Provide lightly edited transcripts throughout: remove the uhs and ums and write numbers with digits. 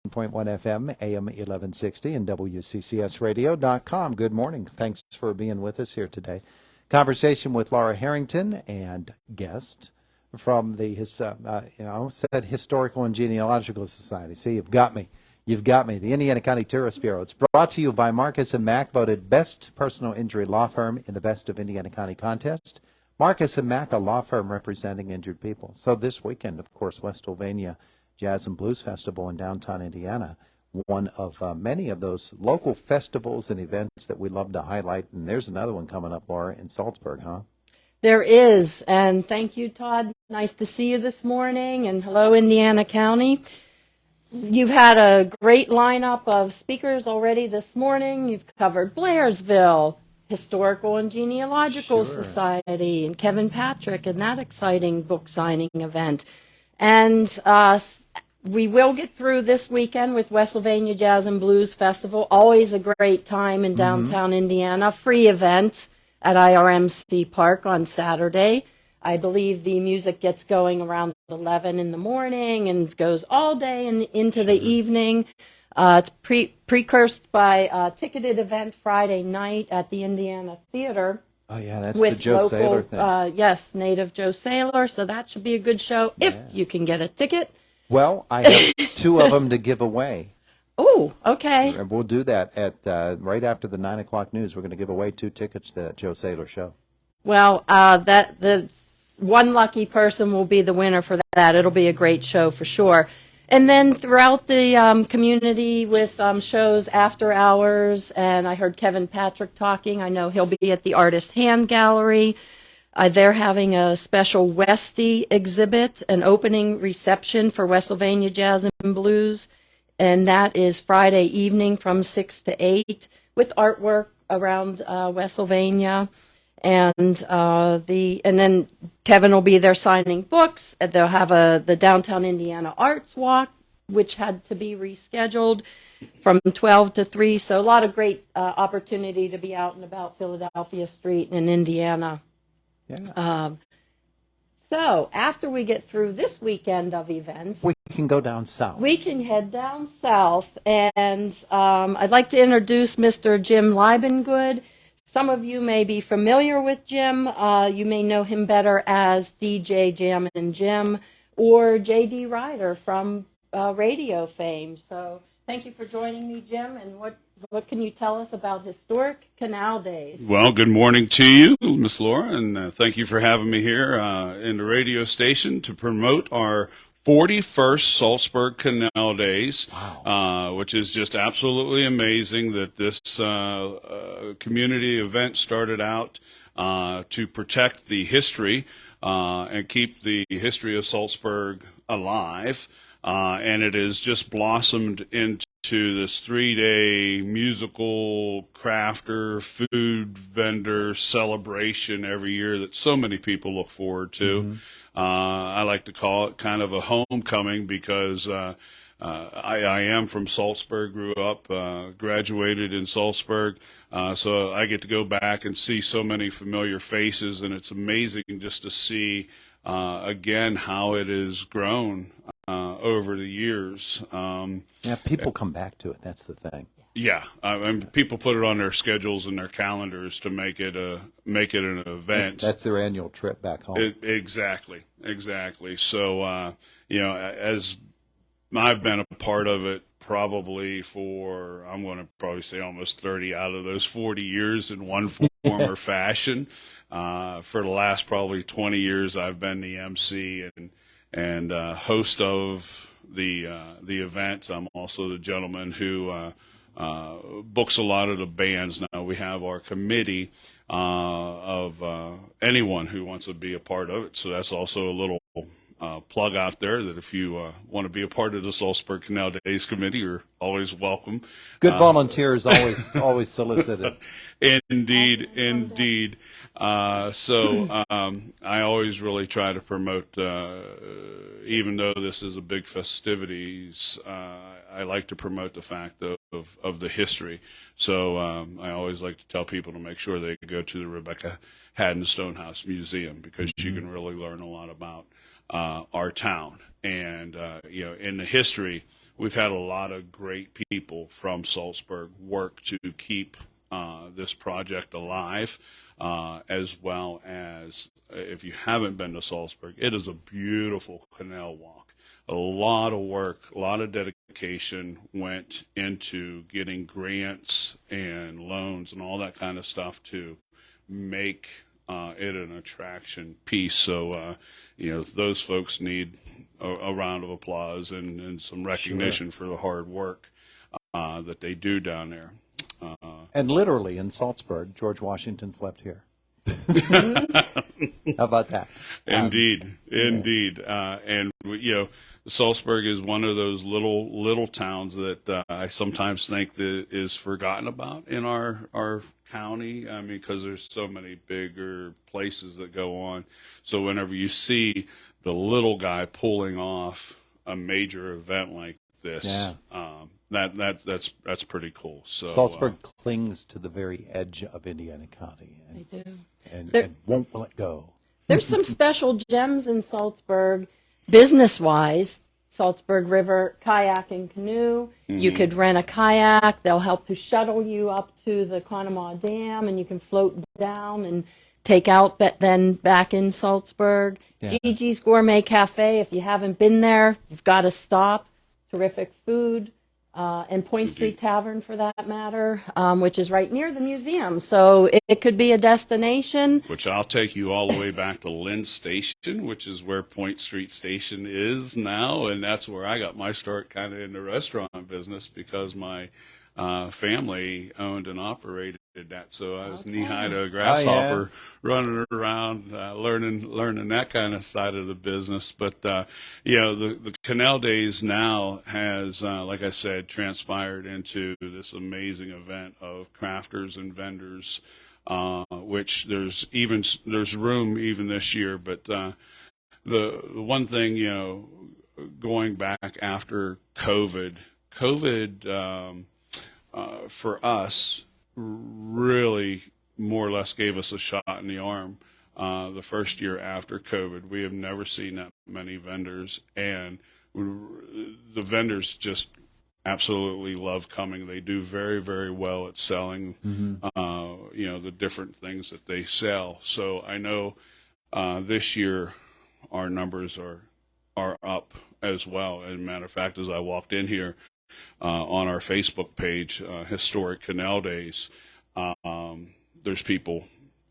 FM, AM 1160, and WCCSradio.com. Good morning. Thanks for being with us here today. Conversation with Laura Herrington and guest from the Historical and Genealogical Society. See, you've got me. You've got me. The Indiana County Tourist Bureau. It's brought to you by Marcus & Mack, voted best personal injury law firm in the Best of Indiana County contest. Marcus & Mack, a law firm representing injured people. So this weekend, of course, West Sylvania Jazz and Blues Festival in downtown Indiana, one of many of those local festivals and events that we love to highlight. And there's another one coming up, Laura, in Saltsburg, huh? There is. And thank you, Todd. Nice to see you this morning. And hello, Indiana County. You've had a great lineup of speakers already this morning. You've covered Blairsville, Historical and Genealogical Society, and Kevin Patrick, and that exciting book signing event. And we will get through this weekend with West Sylvania Jazz and Blues Festival. Always a great time in downtown Indiana. Free event at IRMC Park on Saturday. I believe the music gets going around 11 in the morning and goes all day and into the evening. It's precursed by a ticketed event Friday night at the Indiana Theater. Oh, yeah, that's the Joe Saylor thing. Yes, native Joe Saylor, so that should be a good show if you can get a ticket. Well, I have two of them to give away. Oh, okay. And we'll do that at right after the 9 o'clock news. We're going to give away 2 tickets to that Joe Saylor show. Well, the one lucky person will be the winner for that. It'll be a great show for sure. And then throughout the community with shows after hours, and I heard Kevin Patrick talking. I know he'll be at the Artist Hand Gallery. They're having a special Westie exhibit, an opening reception for West Sylvania Jazz and Blues, and that is Friday evening from 6 to 8 with artwork around West Sylvania. And then Kevin will be there signing books. They'll have the Downtown Indiana Arts Walk, which had to be rescheduled from 12 to 3. So a lot of great opportunity to be out and about Philadelphia Street and in Indiana. Yeah. So after we get through this weekend of events, we can go down south. We can head down south, and I'd like to introduce Mr. Jim Libengood. Some of you may be familiar with Jim. You may know him better as DJ Jammin' Jim or J.D. Ryder from radio fame. So thank you for joining me, Jim. And what can you tell us about Historic Canal Days? Well, good morning to you, Miss Laura, and thank you for having me here in the radio station to promote our 41st Saltsburg Canal Days, which is just absolutely amazing that this community event started out to protect the history and keep the history of Saltsburg alive. And it has just blossomed into this 3-day musical crafter, food vendor celebration every year that so many people look forward to. I like to call it kind of a homecoming because I am from Saltsburg, grew up, graduated in Saltsburg, so I get to go back and see so many familiar faces, and it's amazing just to see, again, how it has grown over the years. People come back to it. That's the thing. Yeah, and people put it on their schedules and their calendars to make it an event. That's their annual trip back home. Exactly. So, as I've been a part of it probably for, I'm going to probably say almost 30 out of those 40 years in one form or fashion. For the last probably 20 years, I've been the MC and host of the events. I'm also the gentleman who books a lot of the bands. Now we have our committee of anyone who wants to be a part of it. So that's also a little plug out there that if you want to be a part of the Saltsburg Canal Days Committee, you're always welcome. Good volunteers always solicited. Indeed. So I always really try to promote, even though this is a big festivities, I like to promote the fact of the history. So I always like to tell people to make sure they go to the Rebecca Haddon Stonehouse Museum because you can really learn a lot about our town. And, in the history, we've had a lot of great people from Saltsburg work to keep this project alive, as well as if you haven't been to Saltsburg, it is a beautiful canal walk. A lot of work, a lot of dedication went into getting grants and loans and all that kind of stuff to make it an attraction piece. So, those folks need a round of applause and some recognition for the hard work that they do down there. And literally in Saltsburg, George Washington slept here. How about that? Indeed. And Saltsburg is one of those little towns that I sometimes think that is forgotten about in our county. I mean, because there's so many bigger places that go on. So whenever you see the little guy pulling off a major event like this, that's pretty cool. So Saltsburg clings to the very edge of Indiana County, They do. and won't let go. There's some special gems in Saltsburg, business-wise. Saltsburg River Kayak and Canoe. You could rent a kayak. They'll help to shuttle you up to the Conemaugh Dam, and you can float down and take out, but then back in Saltsburg. Yeah. Gigi's Gourmet Cafe. If you haven't been there, you've got to stop. Terrific food. And Point Street Tavern, for that matter, which is right near the museum. So it could be a destination. Which I'll take you all the way back to Lynn Station, which is where Point Street Station is now. And that's where I got my start kind of in the restaurant business, because my family owned and operated that. So I was knee-high to a grasshopper, running around, learning that kind of side of the business. But, the Canal Days now has, like I said, transpired into this amazing event of crafters and vendors, which there's room even this year. But the one thing, going back after COVID, for us, really more or less gave us a shot in the arm. The first year after COVID, we have never seen that many vendors, and the vendors just absolutely love coming. They do very, very well at selling, the different things that they sell. So I know this year our numbers are up as well. As a matter of fact, as I walked in here, on our Facebook page, Historic Canal Days, there's people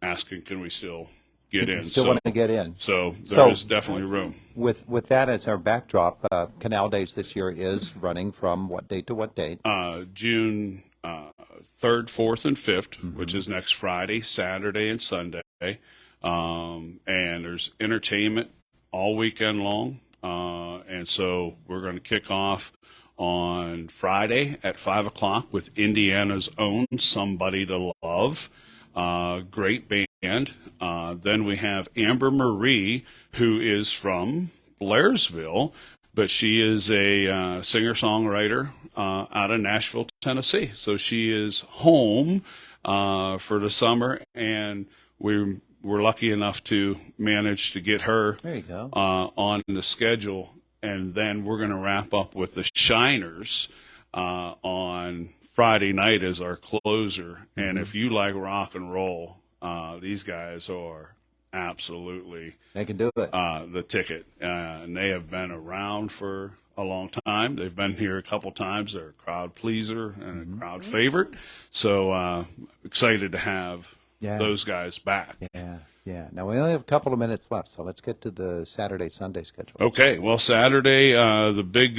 asking, can we still get in? Still want to get in. So there's definitely room. With that as our backdrop, Canal Days this year is running from what date to what date? June 3rd, 4th, and 5th, which is next Friday, Saturday, and Sunday. And there's entertainment all weekend long. And so we're going to kick off on Friday at 5 o'clock with Indiana's own Somebody to Love. Great band. Then we have Amber Marie, who is from Blairsville, but she is a singer-songwriter out of Nashville, Tennessee. So she is home for the summer, and we're lucky enough to manage to get her There you go. on the schedule. And then we're going to wrap up with the Shiners on Friday night as our closer. And if you like rock and roll, these guys are absolutely They can do it. the ticket. And they have been around for a long time. They've been here a couple times. They're a crowd pleaser and a crowd favorite. So excited to have those guys back. Yeah. Now, we only have a couple of minutes left, so let's get to the Saturday-Sunday schedule. Okay, well, Saturday, the big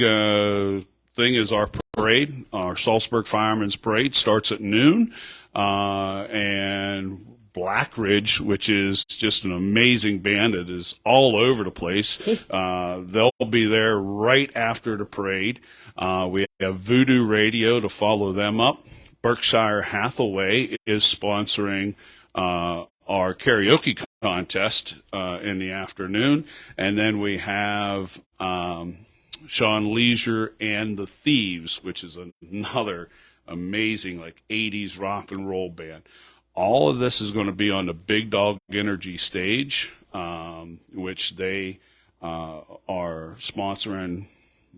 thing is our parade. Our Saltsburg Firemen's Parade starts at noon, and Black Ridge, which is just an amazing band. It is all over the place. They'll be there right after the parade. We have Voodoo Radio to follow them up. Berkshire Hathaway is sponsoring our karaoke contest in the afternoon. And then we have Sean Leisure and the Thieves, which is another amazing 80s rock and roll band. All of this is going to be on the Big Dog Energy stage, which they are sponsoring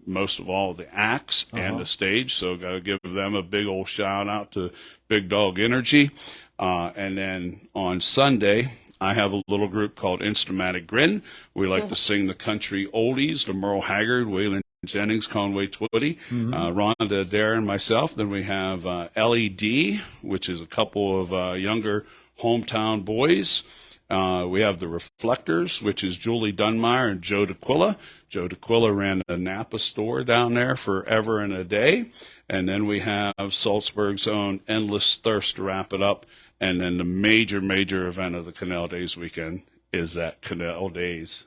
most of all the acts and the stage. So got to give them a big old shout out to Big Dog Energy. And then on Sunday, I have a little group called Instrumatic Grin. We like to sing the country oldies, the Merle Haggard, Waylon Jennings, Conway Twitty, Rhonda Adair, and myself. Then we have LED, which is a couple of younger hometown boys. We have the Reflectors, which is Julie Dunmeyer and Joe DeQuilla. Joe DeQuilla ran a Napa store down there forever and a day. And then we have Saltsburg's own Endless Thirst to wrap it up. And then the major event of the Canal Days weekend is that Canal Days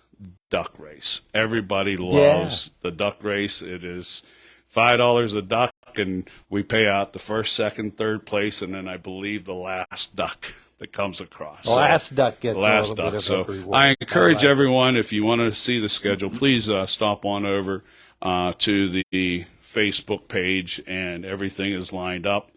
duck race. Everybody loves the duck race. It is $5 a duck, and we pay out the first, second, third place, and then I believe the last duck that comes across. The last duck gets last a duck. little bit of So a reward. I encourage everyone, if you want to see the schedule, please stop on over to the Facebook page, and everything is lined up.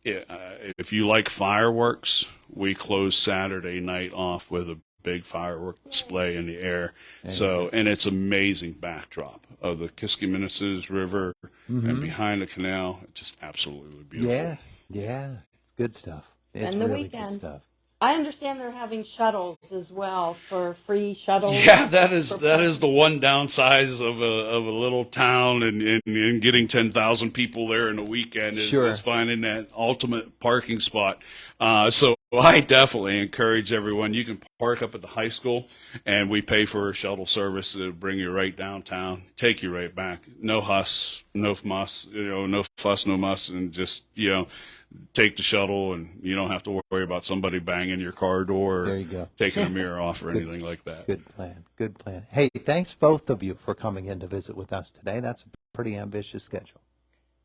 If you like fireworks, we close Saturday night off with a big firework display in the air. So, and it's amazing backdrop of the Kiskiminasas River and behind the canal. It's just absolutely beautiful. Yeah, it's good stuff. It's And the really weekend. good stuff. I understand they're having shuttles as well for free shuttles. Yeah, that is the one downside of a little town and getting 10,000 people there in a weekend is finding that ultimate parking spot. So I definitely encourage everyone. You can park up at the high school, and we pay for a shuttle service to bring you right downtown, take you right back. No fuss, no muss, no fuss, no muss, and just take the shuttle, and you don't have to worry about somebody banging your car door or taking a mirror off or anything like that. Good plan. Hey, thanks both of you for coming in to visit with us today. That's a pretty ambitious schedule.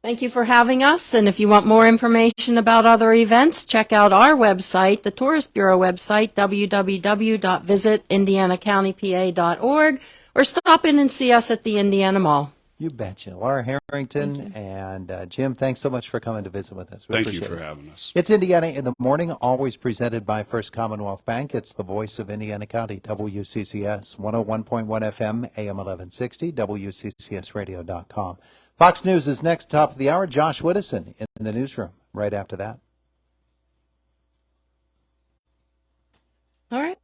Thank you for having us. And if you want more information about other events, check out our website, the Tourist Bureau website, www.visitindianacountypa.org, or stop in and see us at the Indiana Mall. You betcha. Laura Herrington and Jim, thanks so much for coming to visit with us. Thank you for having us. It's Indiana in the Morning, always presented by First Commonwealth Bank. It's the voice of Indiana County, WCCS, 101.1 FM, AM 1160, WCCSradio.com. Fox News is next, top of the hour. Josh Widdison in the newsroom right after that. All right.